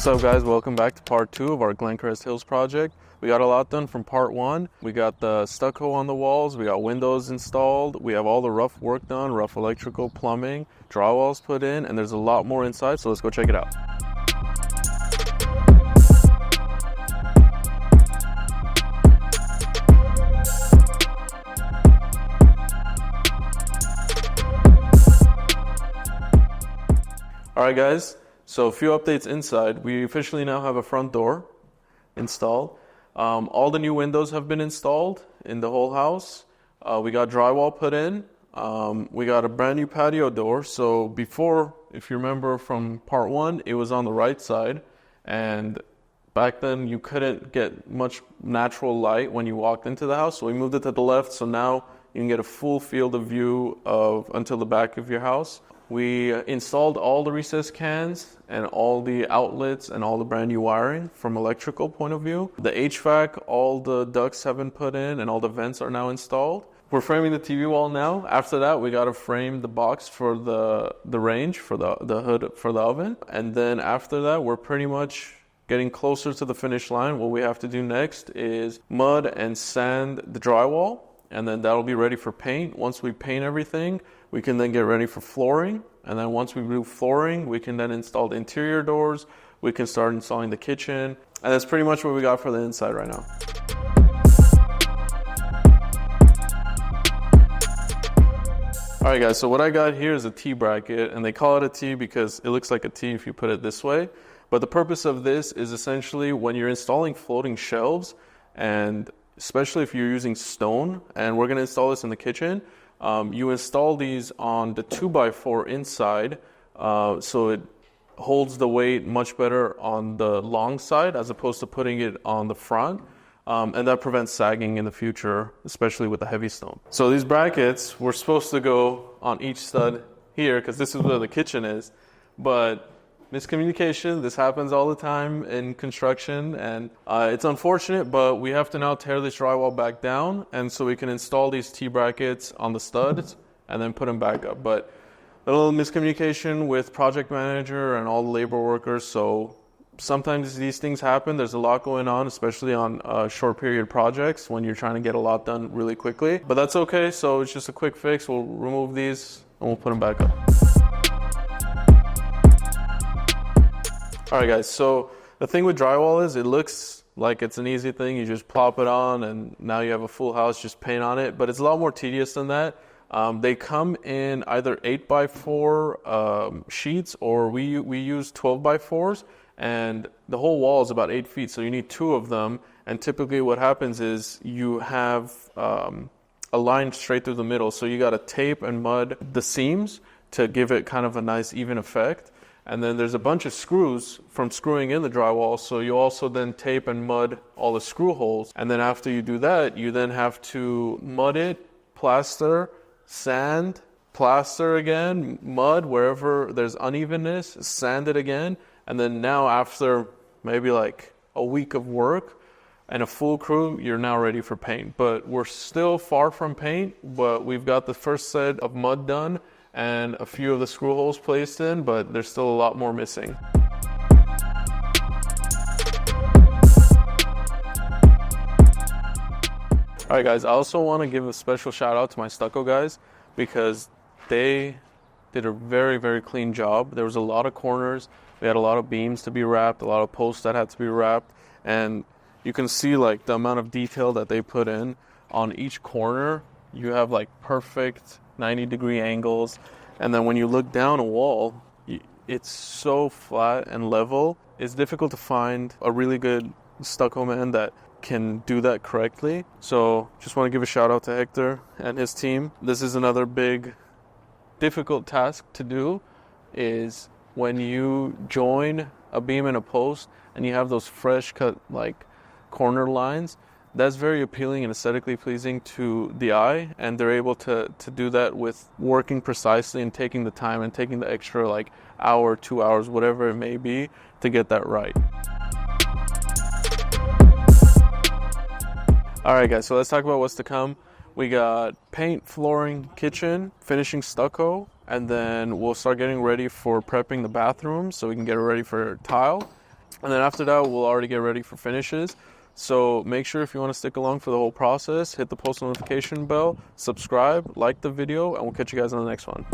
What's up guys, welcome back to part 2 of our Glencrest Hills project. We got a lot done from part 1. We got the stucco on the walls, we got windows installed, we have all the rough work done, rough electrical, plumbing, drywalls put in, and there's a lot more inside, so let's go check it out. Alright guys, so a few updates inside. We officially now have a front door installed. All the new windows have been installed in the whole house. We got drywall put in. We got a brand new patio door. So before, if you remember from part 1, it was on the right side. And back then you couldn't get much natural light when you walked into the house. So we moved it to the left. So now you can get a full field of view until the back of your house. We installed all the recessed cans and all the outlets and all the brand new wiring from electrical point of view. The HVAC, all the ducts have been put in and all the vents are now installed. We're framing the TV wall now. After that, we got to frame the box for the range, for the hood for the oven. And then after that, we're pretty much getting closer to the finish line. What we have to do next is mud and sand the drywall, and then that'll be ready for paint. Once we paint everything, we can then get ready for flooring. And then once we do flooring, we can then install the interior doors. We can start installing the kitchen. And that's pretty much what we got for the inside right now. All right guys, so what I got here is a T bracket, and they call it a T because it looks like a T if you put it this way. But the purpose of this is essentially when you're installing floating shelves, and especially if you're using stone, and we're gonna install this in the kitchen, you install these on the 2x4 inside, so it holds the weight much better on the long side as opposed to putting it on the front, and that prevents sagging in the future, especially with the heavy stone. So these brackets were supposed to go on each stud here because this is where the kitchen is, but miscommunication, this happens all the time in construction, and it's unfortunate, but we have to now tear this drywall back down, and so we can install these T-brackets on the studs and then put them back up. But a little miscommunication with project manager and all the labor workers, so sometimes these things happen. There's a lot going on, especially on short period projects when you're trying to get a lot done really quickly, but that's okay. So it's just a quick fix. We'll remove these and we'll put them back up. Alright guys, so the thing with drywall is it looks like it's an easy thing. You just plop it on and now you have a full house, just paint on it. But it's a lot more tedious than that. They come in either 8x4 sheets, or we use 12x4s, and the whole wall is about 8 feet, so you need 2 of them. And typically what happens is you have a line straight through the middle, so you got to tape and mud the seams to give it kind of a nice even effect. And then there's a bunch of screws from screwing in the drywall, so you also then tape and mud all the screw holes. And then after you do that, you then have to mud it, plaster, sand, plaster again, mud wherever there's unevenness, sand it again. And then now after maybe like a week of work and a full crew, you're now ready for paint. But we're still far from paint, but we've got the first set of mud done and a few of the screw holes placed in, but there's still a lot more missing. Alright guys, I also want to give a special shout out to my stucco guys because they did a very, very clean job. There was a lot of corners, we had a lot of beams to be wrapped, a lot of posts that had to be wrapped, and you can see like the amount of detail that they put in on each corner. You have like perfect 90-degree angles, and then when you look down a wall, it's so flat and level. It's difficult to find a really good stucco man that can do that correctly. So just want to give a shout out to Hector and his team. This is another big difficult task to do, is when you join a beam and a post and you have those fresh cut like corner lines. That's very appealing and aesthetically pleasing to the eye, and they're able to do that with working precisely and taking the time and taking the extra like hour, 2 hours, whatever it may be, to get that right. Alright guys, so let's talk about what's to come. We got paint, flooring, kitchen, finishing stucco, and then we'll start getting ready for prepping the bathroom so we can get it ready for tile. And then after that, we'll already get ready for finishes. So make sure if you want to stick along for the whole process, hit the post notification bell, subscribe, like the video, and we'll catch you guys on the next one.